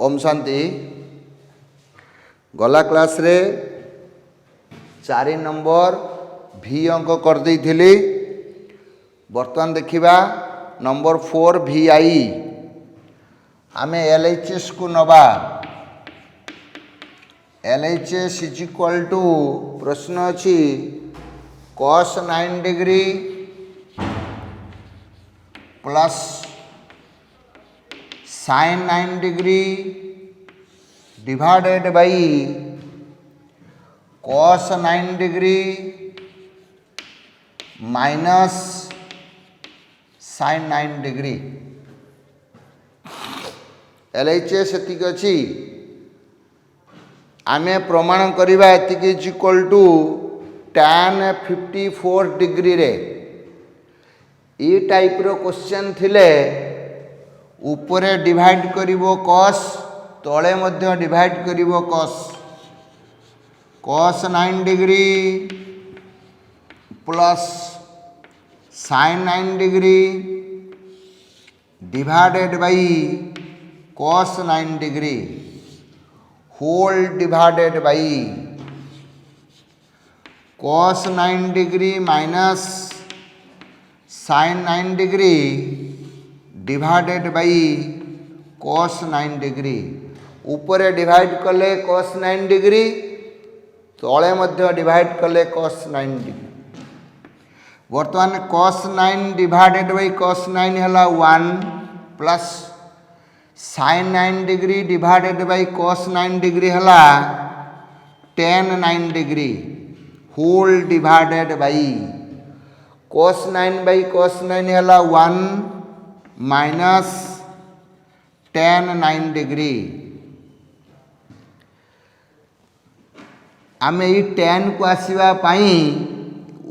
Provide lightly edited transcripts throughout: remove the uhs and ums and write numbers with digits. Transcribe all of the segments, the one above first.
ओम शांति। गला क्लास रे 4 नंबर भी अंक कर देइथिली। वर्तमान देखिबा नंबर 4 VI। आमे LHS को नबा। LHS इज इक्वल टू प्रश्न अछि cos 9 degree plus sin 9 degree divided by cos 9 degree minus sin 9 degree. LHS एतिक अछि। आमे प्रमाण करिबा एतिक is equal to tan 54 degree रे ई टाइप रो क्वेश्चन थिले ऊपरे डिवाइड करिवो cos तळे मध्य डिवाइड करिवो cos 9 degree plus sin 9 degree divided by cos 9 degree whole divided by cos 9 degree minus sin 9 degree divided by cos 9 degree. ऊपर divide कले cos 9 डिग्री तले मध्य डिवाइड कले cos 9 डिग्री। वर्तमान cos 9 डिवाइडेड बाई cos 9 हला 1 plus sin 9 degree divided by cos 9 degree हला tan 9 degree whole divided by cos 9 by cos 9 हला 1 minus tan 9 degree. आमे ई tan को आसीबा पाई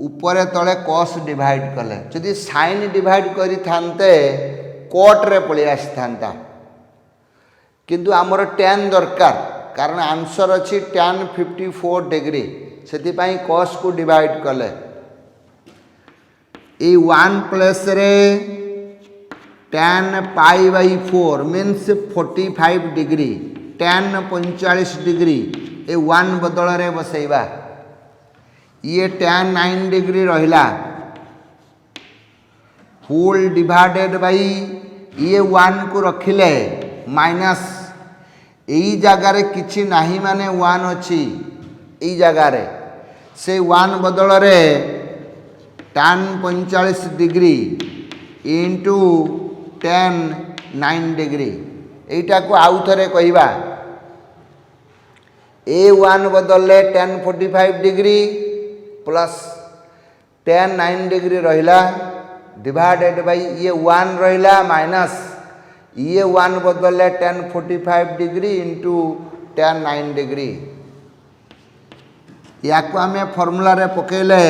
ऊपर तले cos डिवाइड कले जदि sin डिवाइड करि थानते cot रे पळि आसी थांता किंतु हमर tan दरकार कारण आंसर अछि tan 54 डिग्री सेति पाई cos को डिवाइड कले ए 1 प्लस रे tan pi by 4 means 45 degree tan 45 degree ए 1 बदल रे बसैबा ये tan 9 डिग्री रहिला होल डिवाइडेड बाई ये 1 को रखिले माइनस एई जगह रे किछि नाही माने 1 अछि एई जगह रे से 1 बदल रे tan 45 degree into tan 9 degree एटा को आउ थरे कहिबा A1 बदलले tan 45 degree plus tan 9 degree रहिला डिवाइडेड बाई ये 1 रहिला माइनस ये 1 बदलले tan 45 degree into tan 9 degree. या को हमें फार्मूला रे पकेले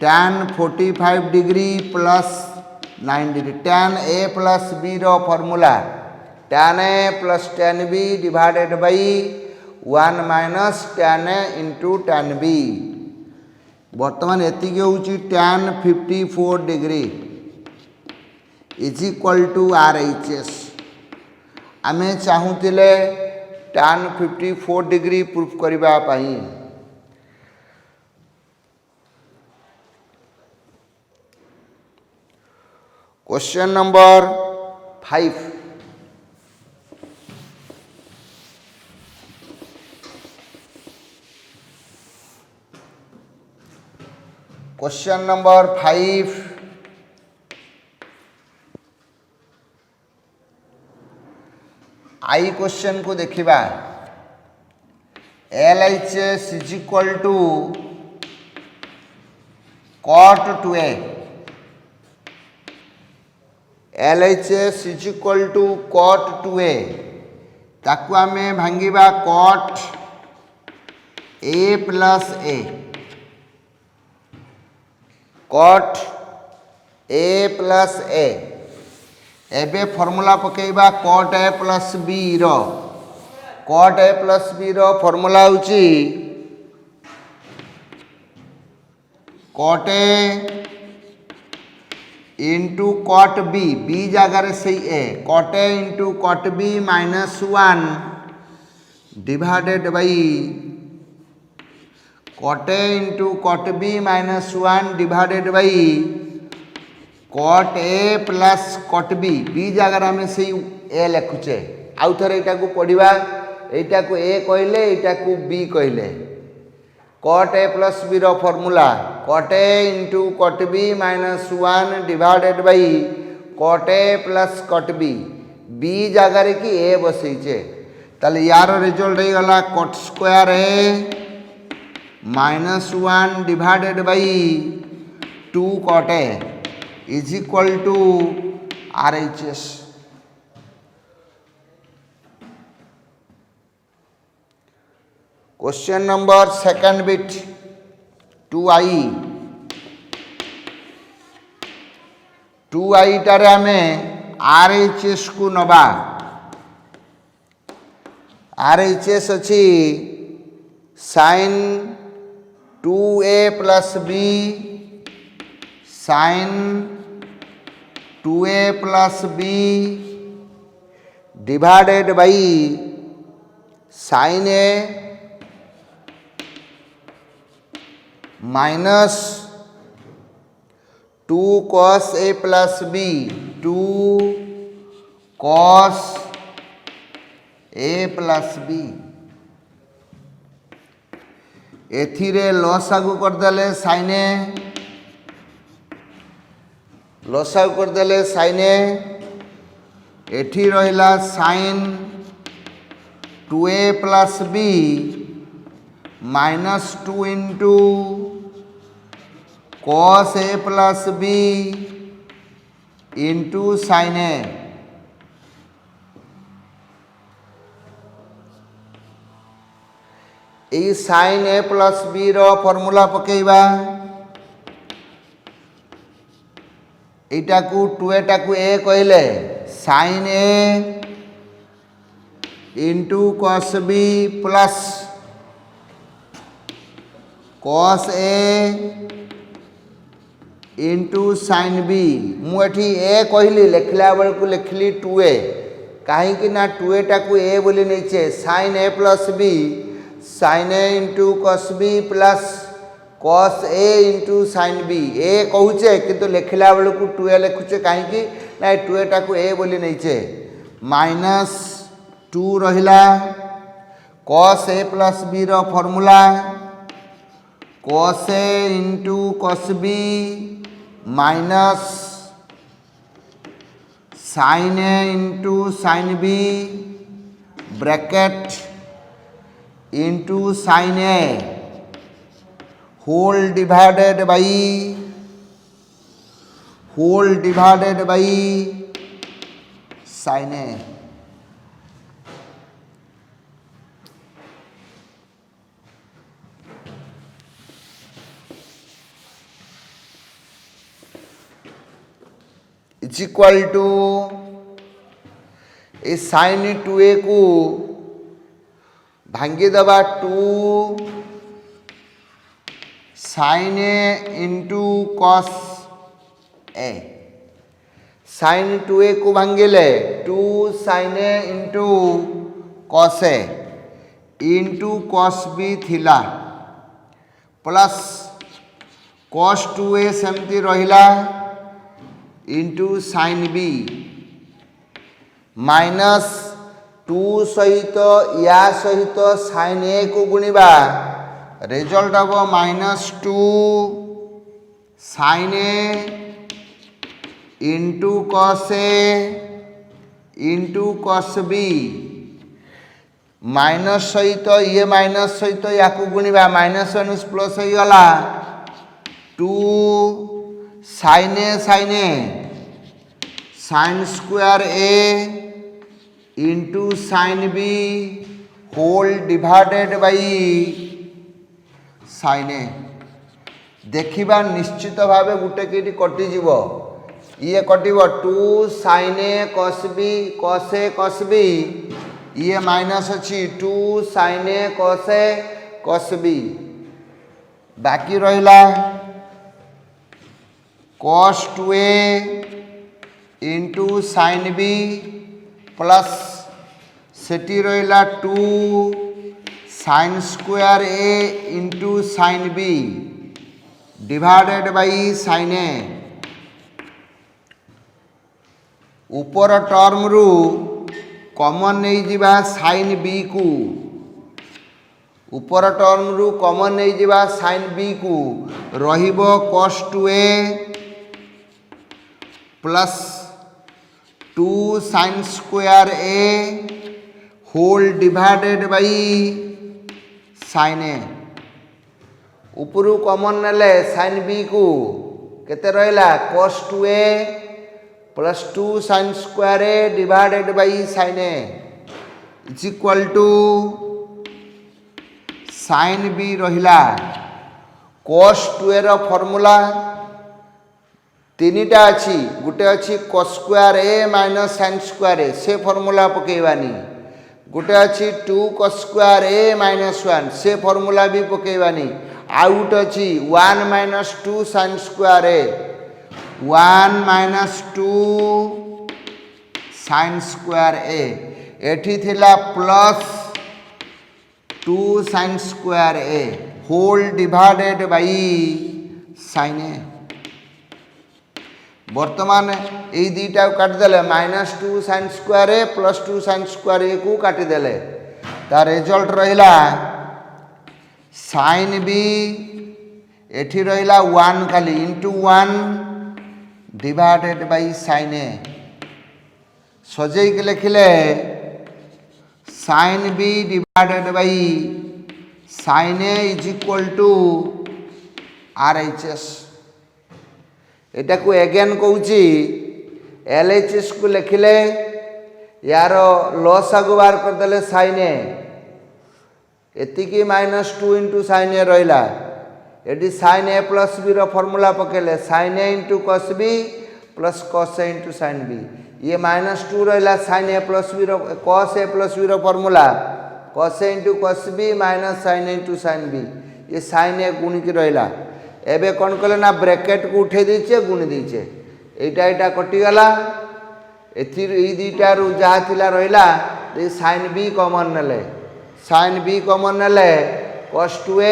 tan 45 degree plus 9 degree tan A plus B रो formula tan A plus tan B divided by 1 minus tan A इंटू tan B। वर्तमान एतिके होची tan 54 degree is equal to RHS। आमे चाहूतिले tan 54 डिग्री प्रूफ करिबा पाई question number 5। Question number 5 i question को देखिबा LHS is equal to cot 2a LHS is equal to cot 2a ताकू आमे भांगिबा cot a plus a cot a plus a एबे फार्मूला पकेइबा cot a प्लस b रो cot a plus b रो formula होची cot a into cot b b जगार से a cot A into cot B minus 1 divided by cot A into cot B minus 1 divided by cot A plus cot B जगार आम से ए लिखुचे आउ थे यहाँ को पढ़ा यहाँ को ए कहले यहाँ को बी कहले cot A plus B formula cot A into cot B minus 1 divided by cot A plus cot B जगार कि ए बसईचे ताले यार रिजल्ट हो गला cot square A minus 1 divided by 2 cot A is equal to RHS। Question number second bit 2i टारे आमे RHS को नबा RHS अच्छी sin 2a plus b sin 2a plus b divided by sin a minus 2 cos a plus b 2 cos a plus b एथिरे लसागु करदेले sin a लसागु करदेले sin a एठी रहिला sin 2a plus b minus 2 into cos a plus b into sin a ये sin a plus b रो formula पकेइबा एटा को 2a टा को a कहले sin a into cos b plus cos a into sin b मुठी ए कहली लिखला बेल को लिखली 2a कहीं ना 2a टा को a बोली नहीं sin a plus b sin a into cos b plus cos a into sin b a कहूचे किंतु लिखला बेल को 2a लिखुचे कहीं ना 2a टा को a बोली नहीं माइनस 2 रहिला cos a प्लस b रो formula cos a into cos b minus sin a into sin b bracket into sin a whole divided by sin a is equal to ए sin 2a को भांगी दबा 2 sin a into cos a sin 2a को भांगिले 2 sin a into cos a into cos b थिला plus cos 2a सेमती रहिला into sin b minus 2 सहित या सहित sin a को गुणिबा रिजल्ट हम minus 2 sin a into cos a into cos b minus सहित ये माइनस सहित या को गुणिबा माइनस माइनस प्लस हो गला 2 sin a sin square a into sin b whole divided by sin a देखिबा निश्चित भावे गुटे केटी कटि जीव ये कटिब 2 sin a cos b cos a cos b ये माइनस अच्छी 2 sin a cos b बाकी रहिला cos 2a into sin b plus सेटी रहिला 2 sin square a into sin b divided by sin a। ऊपर टर्म रु कॉमन नहीं जिबा sin b को, ऊपर टर्म रु कॉमन नहीं जिबा sin b को रहिबो cos 2a plus 2 sin square a whole divided by sin a। ऊपरू कॉमन नेले sin b को केते रहिला cos 2a plus 2 sin square a divided by sin a is equal to sin b रहिला cos 2a रो formula तीनटा अच्छी, गोटे अच्छी cos square a minus sin square a से फार्मूला पकेबानी, गोटे अच्छी 2 cos स्क्वायर a माइनस 1 से फार्मूला भी पकेबानी, आउट अच्छी 1 minus 2 sin square a 1 minus 2 sin square a एठी थिला plus 2 sin square a whole divided by sin a। वर्तमान यही दुईटा काटिदेले minus 2 sin square a plus 2 sin square a को काटिदेले तार रिजल्ट रहिला sin b एठी रहिला 1 खाली into 1 divided by sin a। सजै के लिखिले sin b divided by sin a is equal to RHS। एटा को अगेन कहूची LHS को लिखिले यार लॉस आगु बार कर देले sin a एतिकी माइनस 2 इंटू sin a रहिला एटी sin a प्लस b रो फार्मूला पकेले sin a into cos b plus cos a into sin b ये माइनस 2 रहिला sin a प्लस b रो cos a प्लस b रो formula cos a into cos b minus sin a into sin b ये sin a गुणी की रहिला एबे कौन कले ना ब्रैकेट को उठे दीचे गुणी दीचे एटा एटा कटि गला एथिर ई दुईटा रु जहा थिला रहिला ए sin b कॉमन नेले sin b कॉमन नेले cos 2a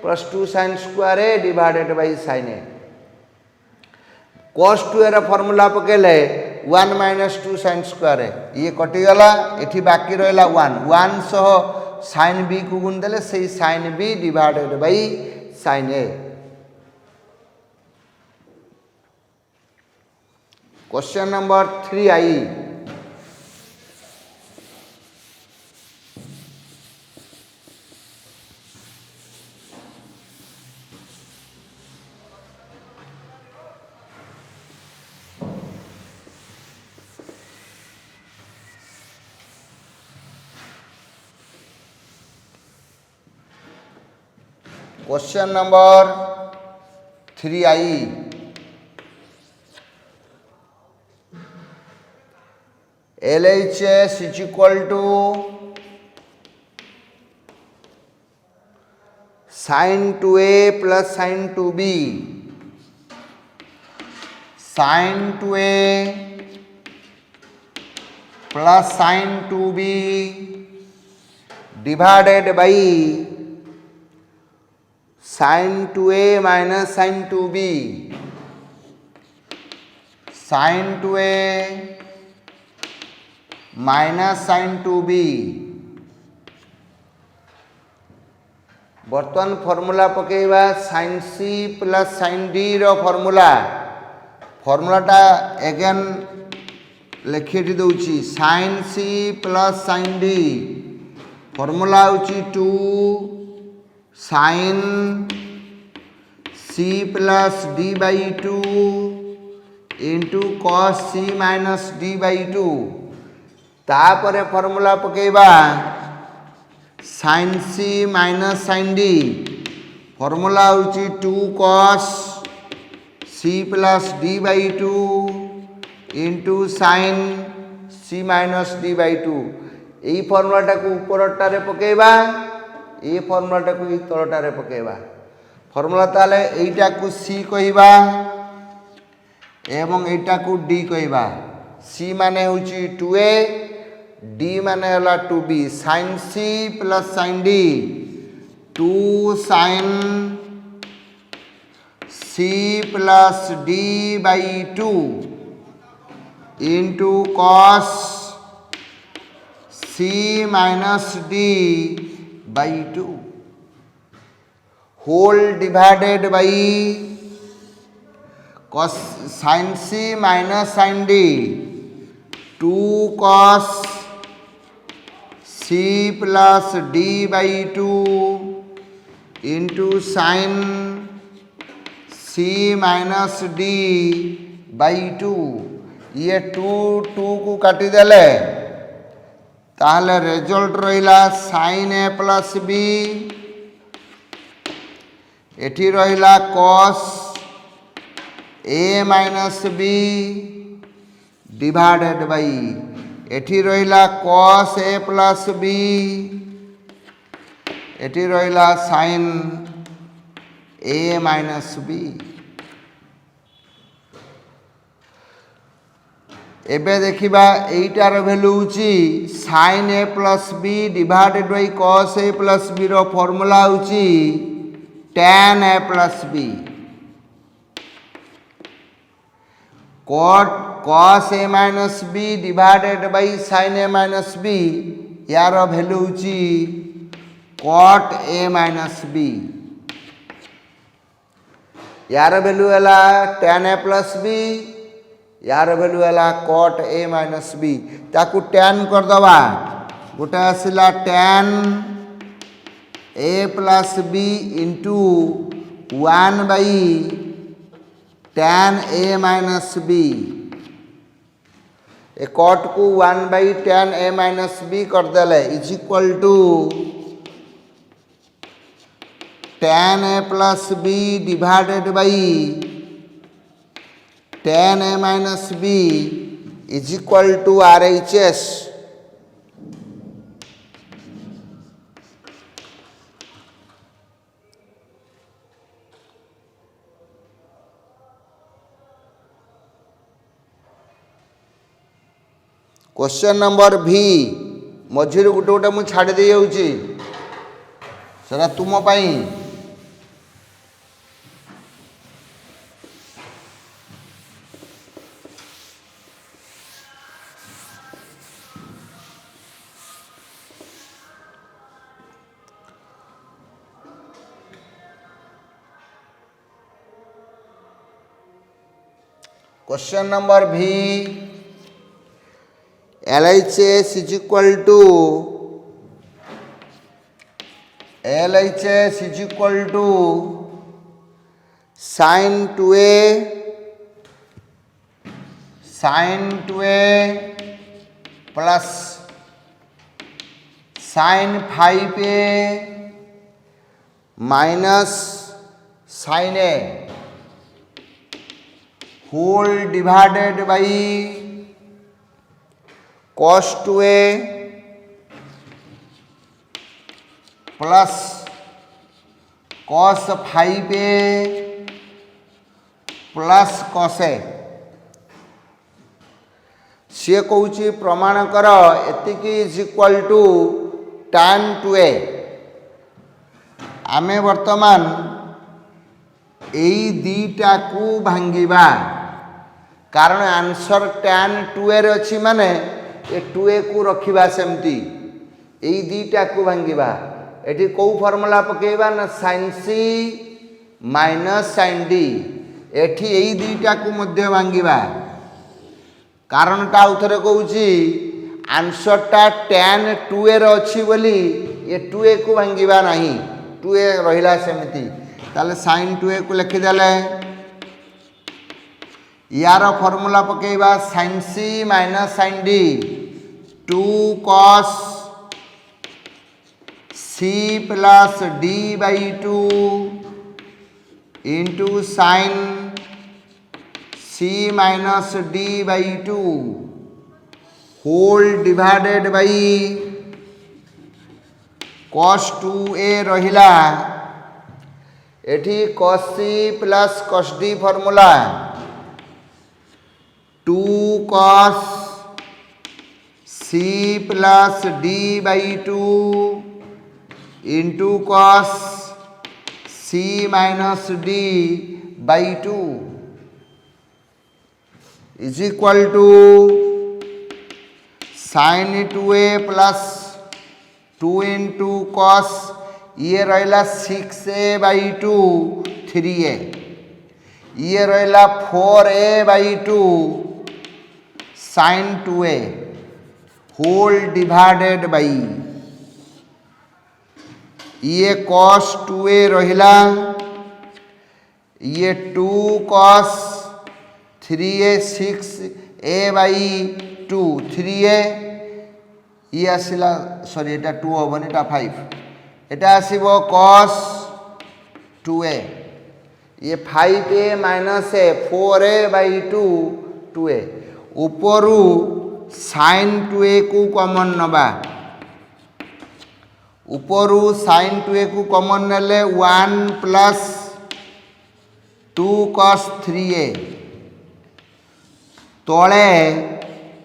plus 2 sin square a divided by sin a। cos 2a रा फार्मूला पकेले 1 माइनस 2 sin स्क्वायर a ये कटि गला एठी बाकी रहिला 1 1 सह sin b को गुण देले सेही sin b divided by sin a। Question number 3 I question number 3 I LHS is equal to sin 2a plus sin 2b sin 2a plus sin 2b divided by sin 2a minus sin 2b sin 2a minus sin 2b। बर्तमान formula पकेबा sin c plus sin d रो formula फॉर्मूलाटा again लिखि दउची sin c plus sin d formula होची 2 sin c plus d by 2 into cos c minus d by 2 तापरे formula पकेबा sin c minus sin d formula होची 2 cos c plus d by 2 into sin c minus d by 2 यही फॉर्मूलाटा को ऊपरटारे पकेबा ये फॉर्मूलाटा को तलटारे पकेबा formula ताले एटा को c कहिबा एवं एटा को डी कहबा सी माने होची 2a डी माने होला 2b sin c plus sin d 2 sin c plus d by 2 into cos c minus d by 2 whole divided by cos sin c minus sin d 2 cos c plus d by 2 into sin c minus d by 2 ये 2 को काटी देले ताहले result रहिला sin a plus b एठी रहिला cos a minus b divided by एठी रहिला cos a plus b एठी रहिला sin a minus b एबे देखिबा एटार वैल्यू होची sin a plus b divided by cos a plus b रो फार्मूला होची tan a plus b cos a minus b divided by sin a minus b यार value होची cot a minus b यार value हला tan a plus b यार value हला cot a minus b ताकू tan कर दवा गोटे आसिला tan a plus b into 1 by tan a minus b A cot को 1 by tan a minus b कर देले is equal to tan a plus b divided by tan a minus b is equal to RHS question number भी मझिर गोटे गोटे मुझे छाड़ दे जाऊँगी सेटा तुम पाई क्वेश्चन नंबर भी LHS is equal to sin 2a plus sin 5a minus sin a whole divided by cos 2a plus cos 5a plus cos a सी कौच प्रमाण कर एतिकी is equal to tan 2a आमे वर्तमान एई दीटा को भांगिबा कारण आंसर tan 2a रे अछि माने ए 2a को रखिबा सेमती एई दीटा को भांगिबा एठी को फार्मूला पकेबा ना sin c minus sin d एठी एई दीटा को मध्य भांगिबा कारण ता उथरे कहूची आंसर ता tan 2a रे अछि बोली ए 2a को भांगिबा नाही 2a रहिला सेमती ताले sin 2a को लिखि देले यार फार्मूला पकेबा sin c minus sin d 2 cos c plus d by 2 into sin c minus d by 2 whole divided by cos 2a रहिला एठी cos c plus cos d formula 2 cos c plus d by 2 into cos c minus d by 2 is equal to sin 2a plus 2 into cos ये रहा 6a by 2 3a, ये रहा 4a by 2 sin 2a whole divided by ये cos 2a रहिला, ये 2 cos 3a 6a by 2 3a ये आसिला sorry एटा 2 होबनी एटा 5 एटा आसीबो cos 2a ये 5a minus a 4a by 2 2a ऊपरू sin 2a को कॉमन नबा, ऊपरू sin 2a को कॉमन नेले 1 प्लस 2 cos 3a तोले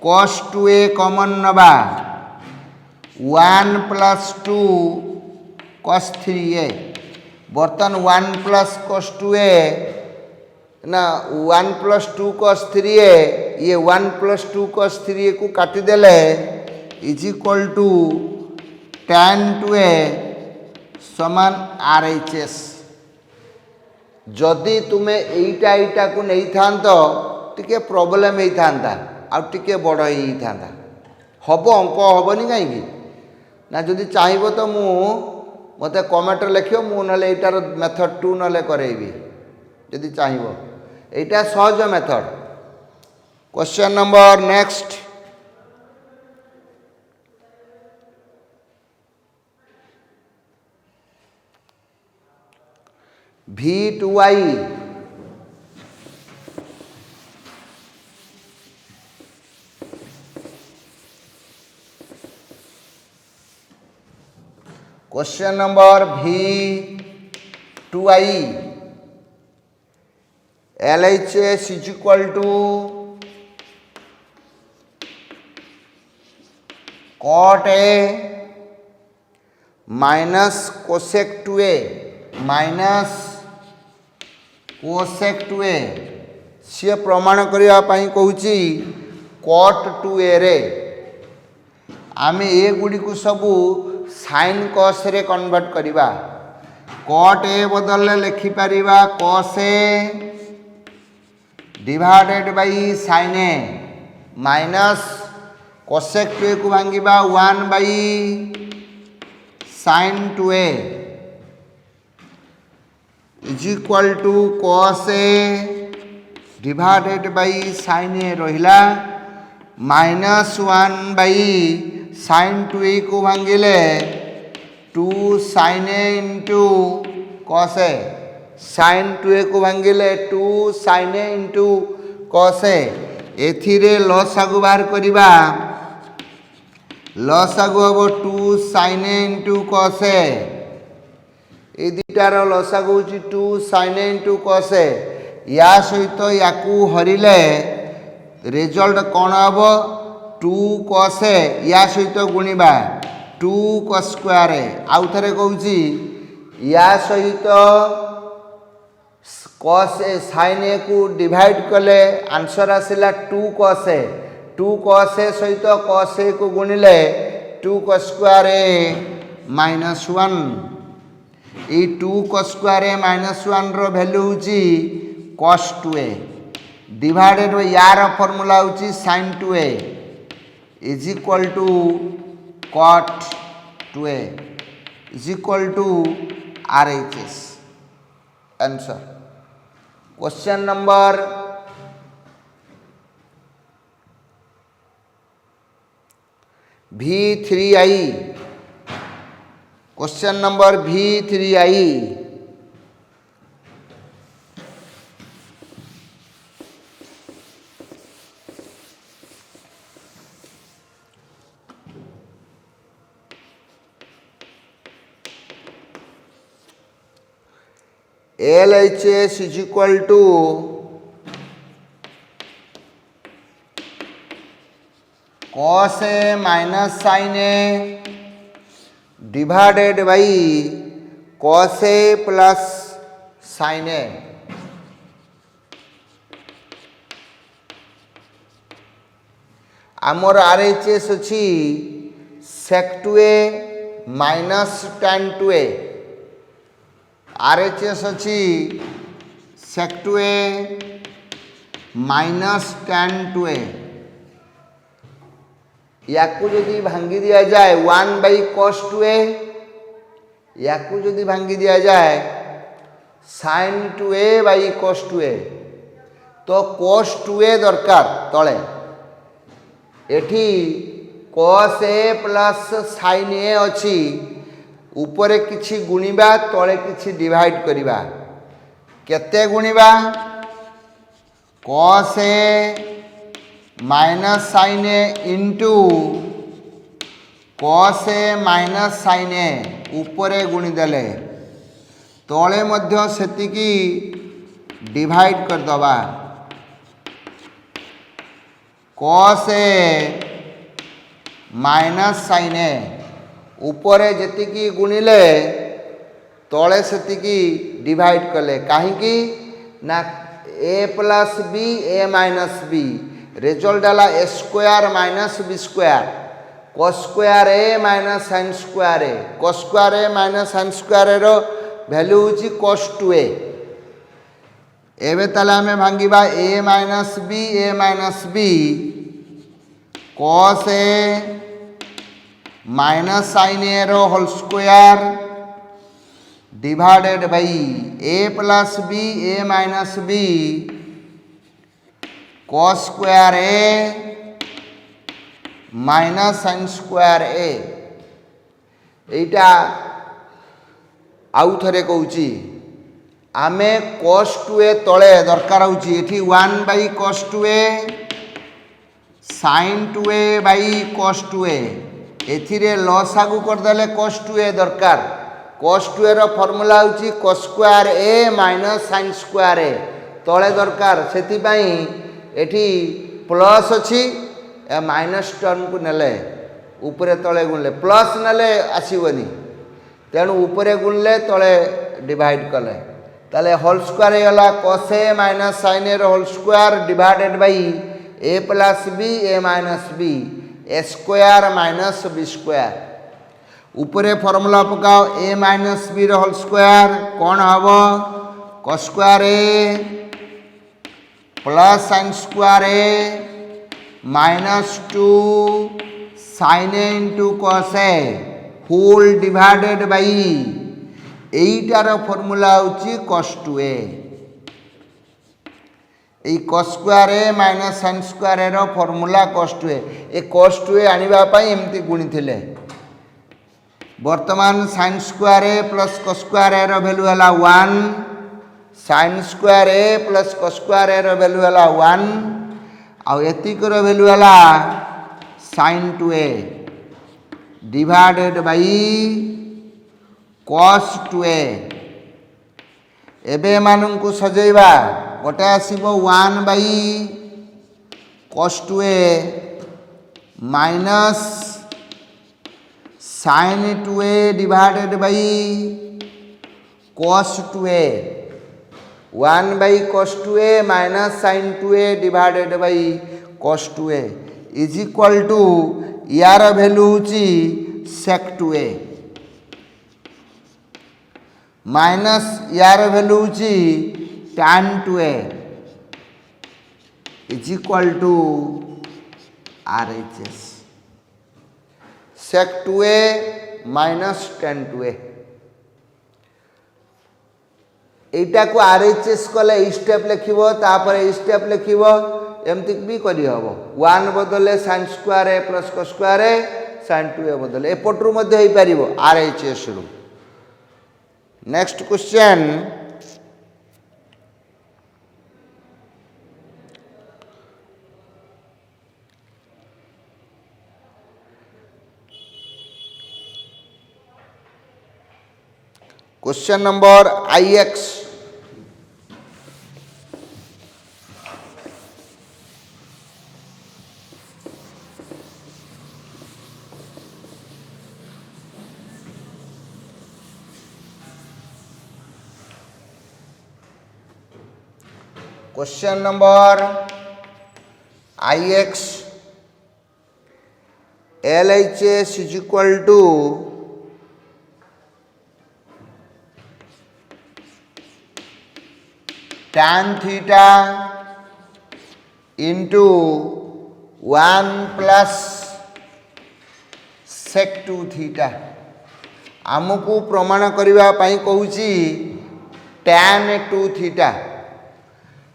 cos 2a कॉमन नबा 1 प्लस 2 cos 3a बर्तन 1 प्लस cos 2a ना 1 प्लस 2 cos 3a ये 1 प्लस 2 cos 3a को काटी देले is equal to tan 2a समान RHS। जदि तुमे एटा एटा को नहीं थांतो टिके प्रॉब्लम ही थांता आ टिके बड़ ही थांता हबो अंक हबनी काई की ना जदि चाहिबो तो मु मते कमेंट लिखियो मु नले एटार मेथड 2 नले करेबी जदि चाहिबो एटा सहज method. Question number next V2i question number V2i LHS is equal to cot A minus cosec 2a minus cosec 2a सी प्रमाण करने कहूँ cot 2a रे आम ए गुड़ी को सबू sin cos रे कन्वर्ट करिबा cot A बदल लिखिपर cos A divided by sin A minus cosec 2a को भांगिबा 1 by sin 2a is equal to cos A divided by sin A रहिला माइनस 1 बाई sin 2a को भांगिले 2 sin A into cos A sin 2a को भांगिले 2 sin A into cos A एथिरे लसागु बाहर करिबा लसागु हबो 2 sin A into cos A ए दुटार लसागु होची 2 sin A into cos A या सहित याकू हरिले रिजल्ट कोन हबो 2 cos A या सहित गुणिबा 2 cos स्क्वायर A आउ थरे कहूची या सहित cos A sin A को डिवाइड कले answer आसिला 2 cos A 2 cos A सहित cos A को गुणिले 2 cos स्क्वायर A माइनस 1 ये 2 cos स्क्वायर A माइनस 1 रो वैल्यू होची cos 2A डिवाइडेड बाय यार फार्मूला होची sin 2A is equal to cot 2A is equal to RHS answer. Question number V3i question number V3i LHS is equal to cos a minus sine a divided by cos a plus sine a. आमर R H S अच्छी sec two a minus tan two a. R H S अच्छी sec two a minus tan two ए। याकू यदि भांगी दिया जाए 1/cos 2a, याकू यदि भांगी दिया जाए sin 2a/cos 2a, तो cos 2a दरकार तले। एठी cos a plus sin a अच्छी ऊपर किछि गुणिबा तले किछि डिवाइड करिबा। केते गुणिबा? cos a minus sine a into cos a minus sine a ऊपरे गुणी देले तले मध्य सेतिकी डिवाइड कर दबा। cos a minus sine a ऊपरे जेतिकी गुणिले तले सेतिकी डिवाइड कले। काहींकी ना a plus b a minus b result आला a square minus b square cos square A minus sin square a. cos square A minus sin square रो value होची cos 2a। एबे ताले हमें भांगीबा a minus b cos a minus sin a रो whole square divided by a plus b a minus b cos square A minus sin square a. एटा आउ थरे कहूची आमे cos 2a तले दरकार होची एठी 1/cos 2a sin 2a/cos 2a एथिरे लसागु कर देले cos 2a दरकार। cos 2a रो फार्मूला होची cos square a minus sin square a तले दरकार। सेति पई एठी प्लस अच्छी माइनस टर्म को नेले ऊपरे तले गुणले प्लस नेले आसीबनी तेणु ऊपरे गुणले तले डिवाइड कले ताले होल स्क्वायर हेला cos a minus sin a whole square divided by a plus b a minus b a square minus b square. ऊपरे फॉर्मूला पकाओ a minus b whole square कौन हबो cos square a plus sin square A minus 2 sin a into cos a whole divided by एइटार formula होची cos 2a। ए cos square ए minus sin square ए रो formula cos 2a। ए cos 2a आनिबा पई एमती गुणी थिले। वर्तमान sin square A plus cos square ए रो वैल्यू हला 1 sin square A plus cos square ए रो वैल्यू हला 1 आउ एतिक रो वैल्यू हला sin 2a divided by cos 2a। एबे मानंकु सजेइबा गोटे आसीबो 1/cos 2a minus sin 2a divided by cos 2a 1/cos 2a minus sin 2a divided by cos 2a is equal to यार वैल्यू होची sec 2a माइनस यार value होची tan 2a is equal to RHS sec 2a minus tan 2a। एटा को RHS कले ई step लिखिबो तापर ई step लिखिबो एमती भी करी हबो 1 बदले sin square a plus cos square a sin 2a बदले एपटरू मध्ये होई परिबो RHS रु। Next question question number IX question number Ix LHS is equal to tan theta into 1 plus sec 2 theta आमको प्रमाण करबा पई कहूची tan 2 theta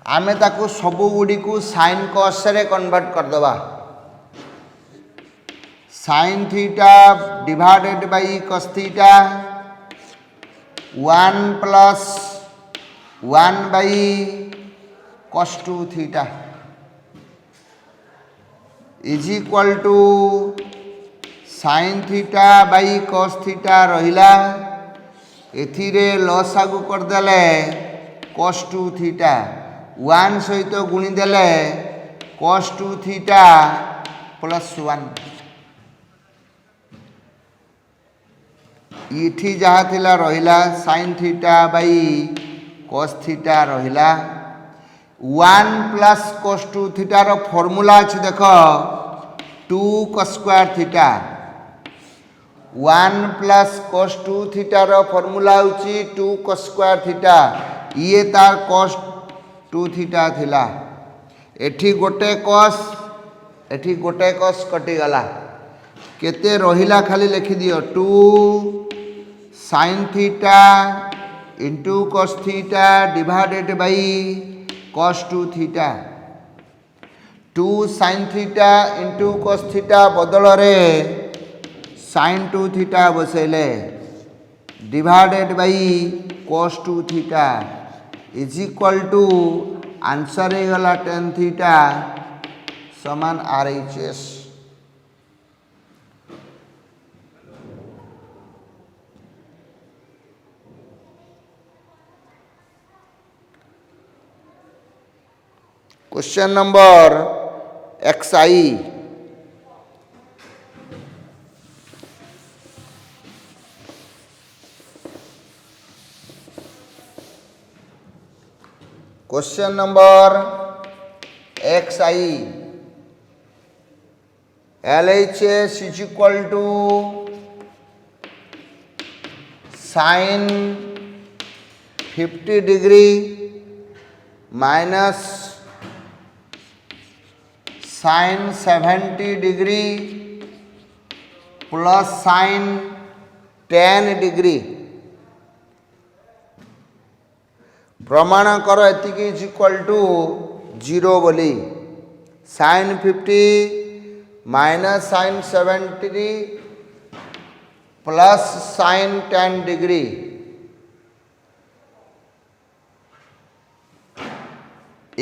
आमे ताको सबु गुडी को sin cos रे कन्वर्ट कर दबा sin theta divided by cos theta 1 plus 1 by cos 2 theta is equal to sin theta by cos theta रहिला एथिरे लॉस आगु कर देले cos 2 theta 1 सहित गुणी देले cos 2 theta plus 1 इठी जहा थिला रहिला sin theta by cos theta रहिला 1 plus cos 2 theta रो फार्मूला अछि देखो 2 cos square theta 1 plus cos 2 theta रो फार्मूला होची 2 cos square theta ये तार cos 2 theta थिला एठी गोटे cos कटि गला केते रहिला खाली लिखि दियो 2 sin theta into cos theta divided by cos 2 theta 2 sin theta into cos theta बदल रे sin 2 theta बसैले divided by cos 2 theta is equal to answer हे गला tan theta समान RHS question number XI question number XI LHS is equal to sin 50 degree minus sin 70 degree plus sin 10 degree प्रमाण कर एतिकी is equal to 0 बोली sin 50 minus sin 70 plus sin 10 degree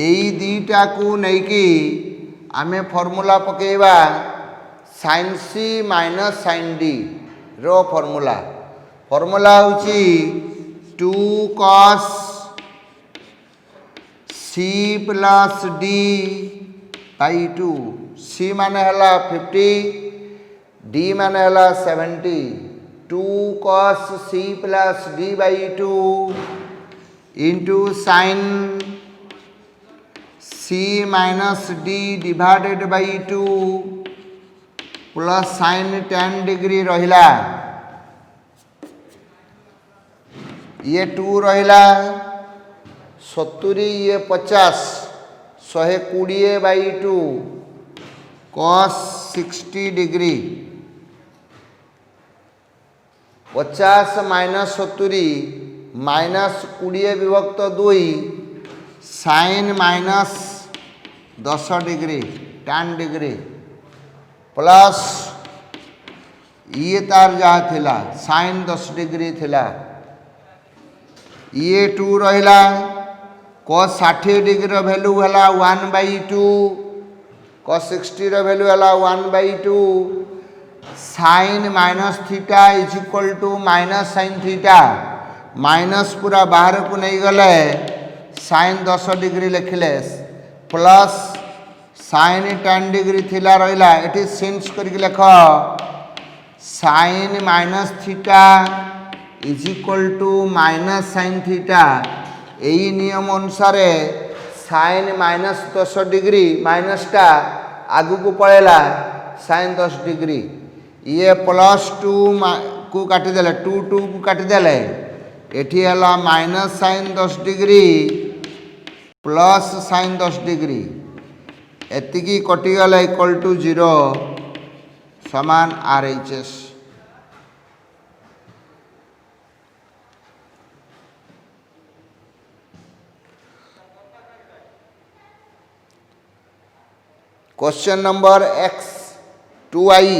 एई दीटा को नहीं कि आमे फॉर्मूला पकेबा sin c minus sin d रो फॉर्मूला होची 2 cos c plus d by 2 c माने हला 50 d माने हला 70 2 cos c plus d by 2 into sin c minus d divided by 2 plus sin 10 degree रहिला ये 2 रहिला 70 ये 50 120 by 2 cos 60 degree 50 minus 70 minus 20 विभक्त 2 sin minus 10 degree 10 degree plus ये तार जहाँ थिला sin 10 degree थिला ये 2 रहिला cos 60 डिग्री वैल्यू हला 1 by 2 cos 60 रो वैल्यू हला 1 by 2 sin minus theta is equal to minus sin theta minus पूरा बाहर को नहीं गले sin 10 डिग्री लिखले प्लस sin 10 डिग्री थिला रहिला एठी सिंस करके लिख sin minus theta is equal to minus sin theta यही नियम अनुसार साइन -10 माइनसटा आगु को पड़ेगा साइन 10 डिग्री ये +2 को काटिदेले 2 को काटिदेले एठी हला minus sine 10 degree plus sine 10 degree एतिकी कटिगला इक्वल टू 0 समान RHS। Question number x3i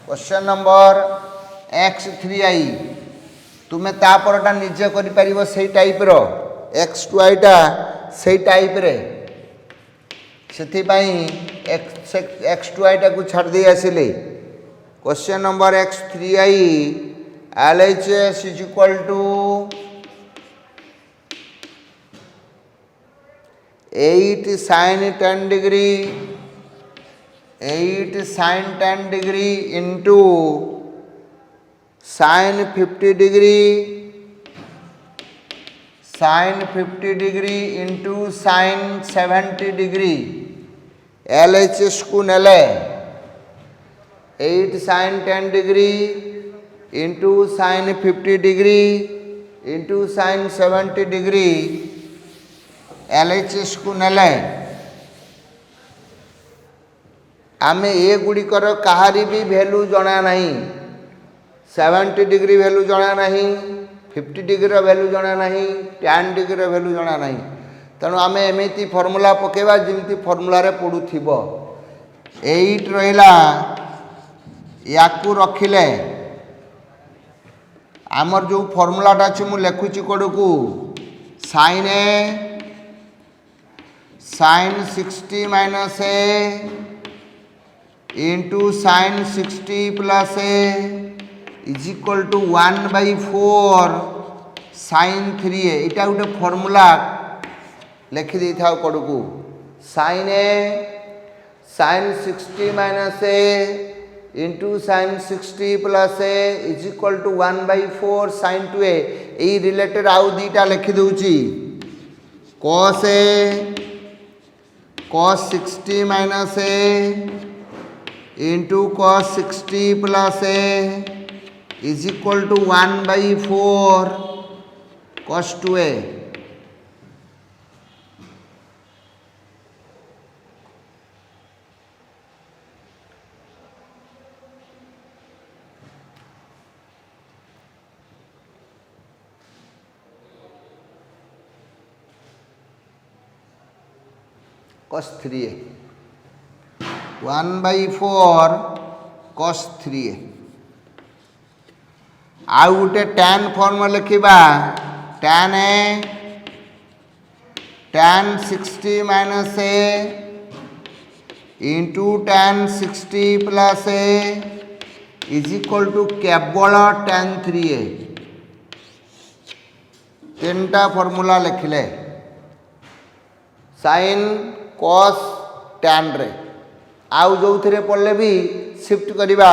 question number x3i तुम्हें तापरटा निजे करि परिबो सेही टाइप रो x2i टा सेही टाइप रे सेथि पई x2i टा को छाड़ दे आसिले। Question number x3i LHS is equal to 8 sin 10 degree 8 sin 10 degree into sin 50 degree sin 50 degree into sin 70 degree LHS को नेले 8 sin 10 degree into sin 50 degree into sin 70 degree LHS को नेले आमे ए गुड़िकर कहारी भी वैल्यू जना नहीं 70 डिग्री वैल्यू जना नहीं 50 डिग्री वैल्यू जना नहीं 10 डिग्री वैल्यू जना नहीं तेणु आम एमती फर्मूला पकेबा जमी फर्मूला रे पड़ुथिबो 8 रहिला याकू रखिले आमर जो फर्मूलाटा अछि मु लेखुची कोडकू sin a sin 60 minus a into sin 60 plus a is equal to 1/4 sin 3a इटा गोटे फर्मूला लिखि दी था कोडकू sin a sin 60 minus a into sin 60 plus a is equal to 1/4 sin 2a यही रिलेटेड आउ दीटा लिखि दूची cos a cos 60 minus a into cos 60 plus a is equal to 1/4 cos 2a cos 3a 1/4 cos 3a आउ गोटे tan form लिखिबा tan a tan 60 minus a इंटू tan 60 plus a is equal टू केवल tan 3a तीनटा formula लिखिले sin cos tan रे आउ जो थे पढ़ले भी शिफ्ट करिबा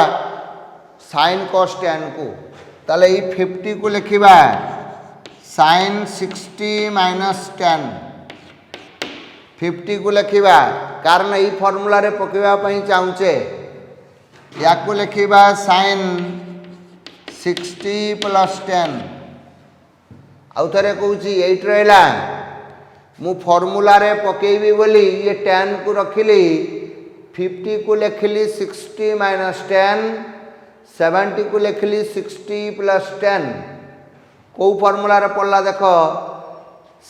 sin cos tan को ताले 50 को लिखिबा sin 60 माइनस tan 50 को लिखिबा कारण ये फॉर्मूला रे पकेबा पई चाहूचे या को लिखिबा sin 60 प्लस tan आउ थरे कहूची 8 रहला मु फॉर्मूला रे पकेबी बोली ये tan को रखिली 50 को लिखिली 60 माइनस tan 70 को लिखिली 60 प्लस tan को फॉर्मूला रे पड़ला देखो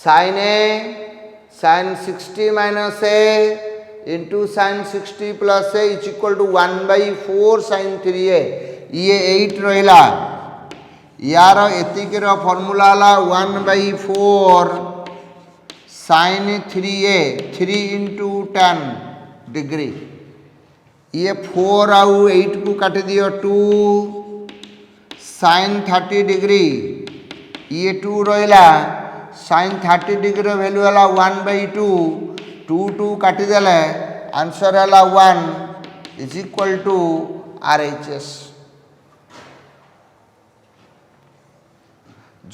sin a sin 60 minus a into sin 60 plus a is equal to 1/4 sin 3a ये 8 रहिला यार एतिक रो फॉर्मूला ला 1/4 sin 3a 3 इंटू 10 डिग्री ये 4 आउ 8 को काट दियो 2 sin 30 डिग्री ये 2 रहिला sin 30 डिग्री वैल्यू हला 1/2 2 काटी देले आंसर हला 1 इज इक्वल टू RHS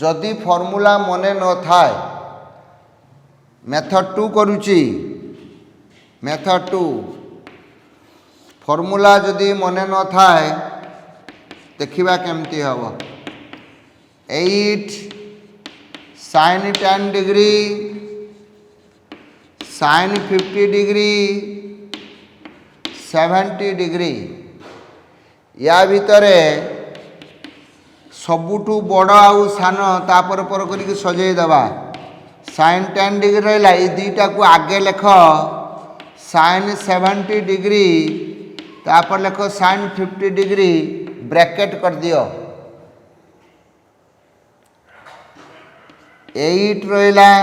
जदि फॉर्मूला मने न थाए मेथड 2 करूची मेथड 2 फॉर्मूला जदि मने न थाए देखिबा केमती हबो 8 sin 10 degree sin 50 degree 70 degree या भितरे सबुठू बड़ आउ सान तापर पर करके सजै दबा sin 10 डिग्री रहा ये दुईटा को आगे लेख sin 70 डिग्री तापर लेख sin 50 डिग्री ब्रैकेट कर दियो 8 रहा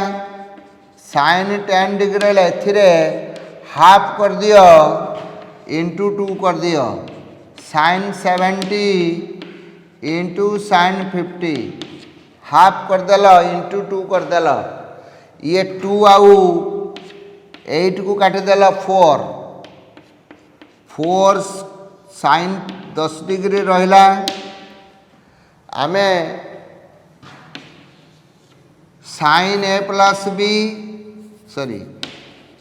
sin 10 डिग्री रहा एथिरे हाफ कर दियो इंटू 2 कर दियो sin 70 इंटू sin 50 हाफ कर देल इंटू 2 कर देल ये 2 आउ 8 को काटिदेल 4 sin 10 डिग्री रहा आमे sin a plus b sorry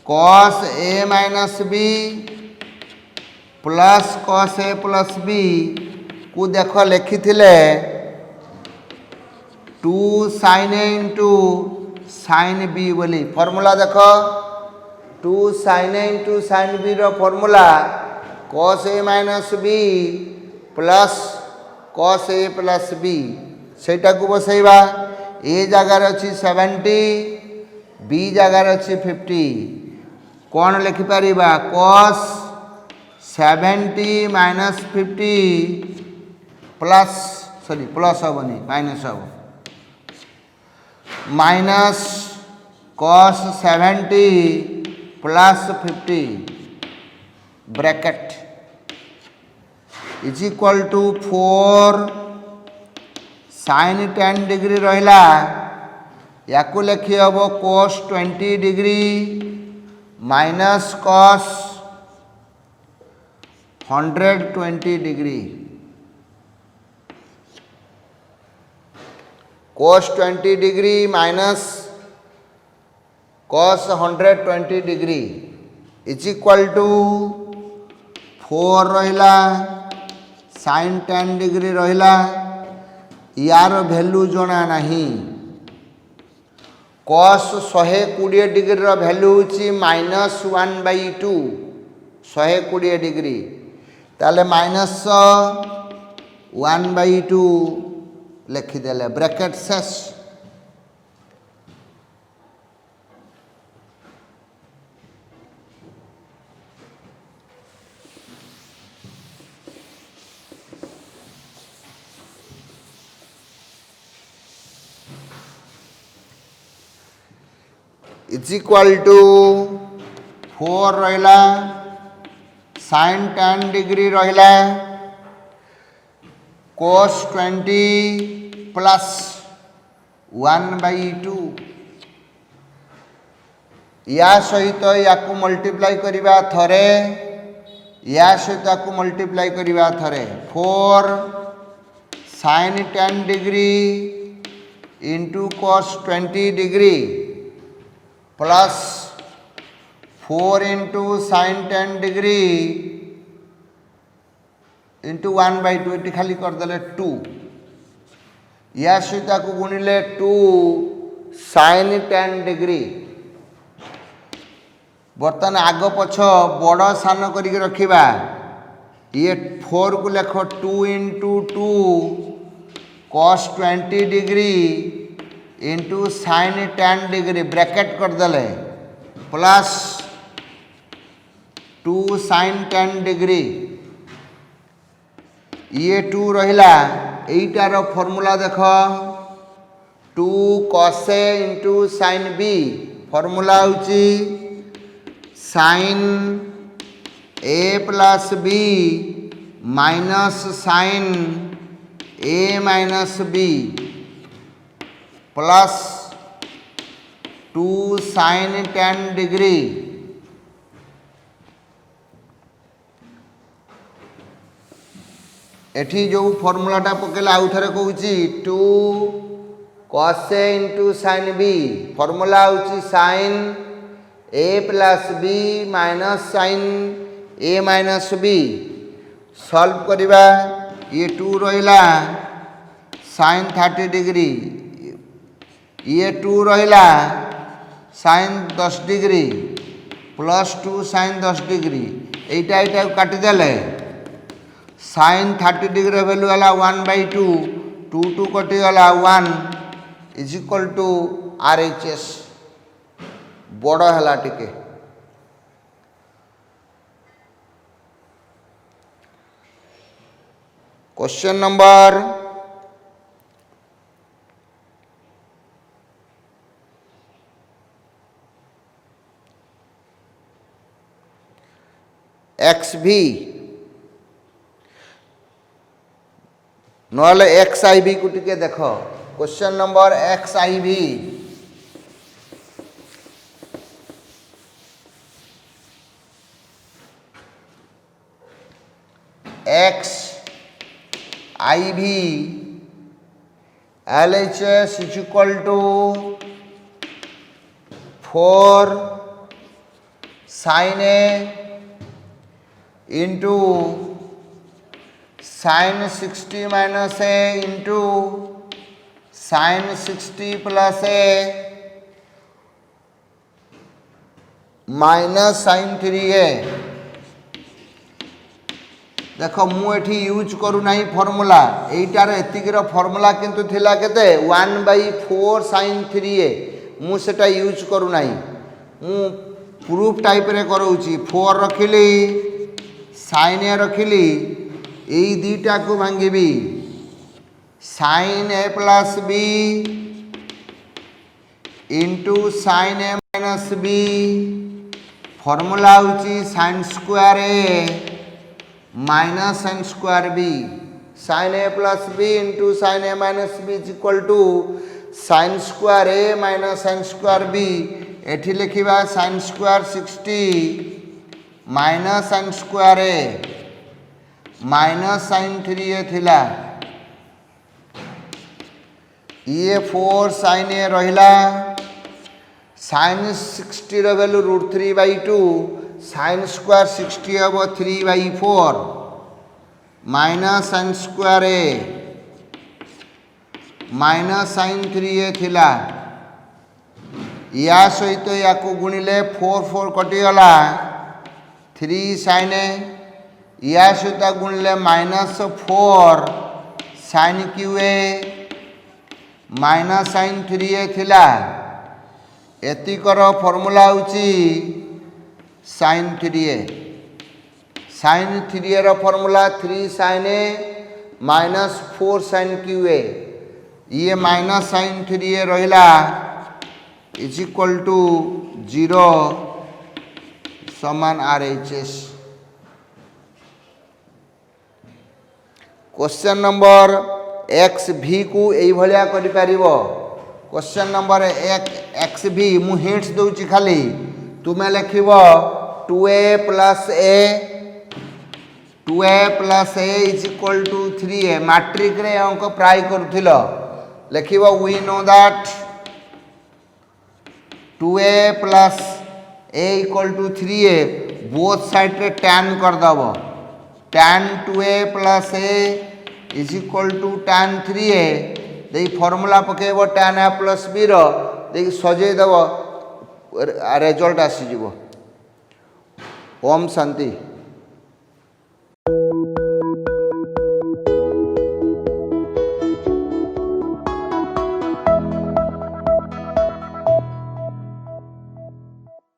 cos a minus b plus cos a plus b को देख लिखी 2 sin a into sin b बोली फॉर्मूला देख 2 sin a into sin b रो formula cos a minus b plus cos a plus b सेटा को बसैबा ए जगार अच्छी 70 बी जगार अच्छी 50 कौन लिखिपर cos 70 minus 50 plus sorry plus हेनी माइनस हम minus cos 70 plus 50 bracket is equal to 4 sin 10 degree रहा या लिखी हम cos 20 degree minus cos 120 degree cos 20 degree minus cos 120 degree is equal to 4 रहा sin 10 डिग्री रहा यार वैल्यू जना नहीं cos 120 डिग्री रो वैल्यू होची -1/2 120 डिग्री ताले -1/2 लिखिदेले ब्रैकेट शेष इज इक्वल टू 4 रहा sin 10 डिग्री रहा cos 20 प्लस 1/2 या सहित या मल्टीप्लाई करिबा थरे या सहित या मल्टीप्लाई करिबा थरे 4 sin 10 degree into cos 20 degree plus 4 into sin 10 degree into 1/2 ये खाली करदे 2 या सहित को गुणिले 2 sin 10 डिग्री बर्तमान आग पछ बड़ सान करके रखिबा ये 4 को लेख 2 into 2 cos 20 degree into sin 10 degree bracket करदे प्लस 2 sin 10 डिग्री ये 2 रहा एटार फॉर्मूला देख 2 cos a into sin b formula होची sin a plus b minus sin a minus b plus 2 sin 10 degree एठी जो फॉर्मूलाटा पकेला आउ थरे कहूची 2 cos A into sin B formula होची sin A plus B minus sin A minus B solve करिबा ये 2 रहिला sin 30 degree ये 2 रहिला sin 10 degree plus 2 sin 10 degree एटा काटि देले sin 30 डिग्री वैल्यू हला 1/2 2 2 कटि गला 1 इज इक्वल टू RHS बड़ हला टिके क्वेश्चन नंबर XV नहले XIV को टिके देख question number XIV XIV LHS is equal to 4 sin A into sin 60 minus A into sin 60 plus A minus sin 3A देख मुझे यूज करू ना फॉर्मूला एटार एतिकर फॉर्मूला किंतु थिला केते 1/4 sin 3A मुझे यूज करू ना मु प्रूफ टाइप रे करूची 4 रखिली sin A रखिली यही दीटा को भांगी sin A plus B into sin A minus B formula होची sin square A minus sin square B sin A plus B into sin A minus B is equal to sin square A minus sin square B एठी लिखिबा sin square 60 minus sin square A minus sin 3A थिला ये 4 sin A रहिला sin 60 रो value √3/2 sin square 60 हम 3/4 minus sin square A minus sin 3A थिला या सहित या को गुणिले 4 4 कटि गला 3 sin A या सहित गुणिले -4 sin QA minus sin 3A थिला एतिकर फॉर्मूला होची sin 3A sin 3A रो formula 3 sin A minus 4 sin QA ये माइनस sin 3A रहिला इज इक्वल टू 0 समान RHS क्वेश्चन नंबर XV को यही भलिया करि परिबो क्वेश्चन नंबर XV मु हिंट्स दउची खाली तुमे लिखिबो 2A plus A is equal to 3A matric रे अंक प्राय करथिलो लिखिबो we know that 2A plus A equal to 3A both side रे tan कर दबो tan 2A plus A is equal to tan 3A दे फॉर्मूला पकेबो tan A प्लस B रो दे सजे दबो रिजल्ट आसी जीवो ओम शांति।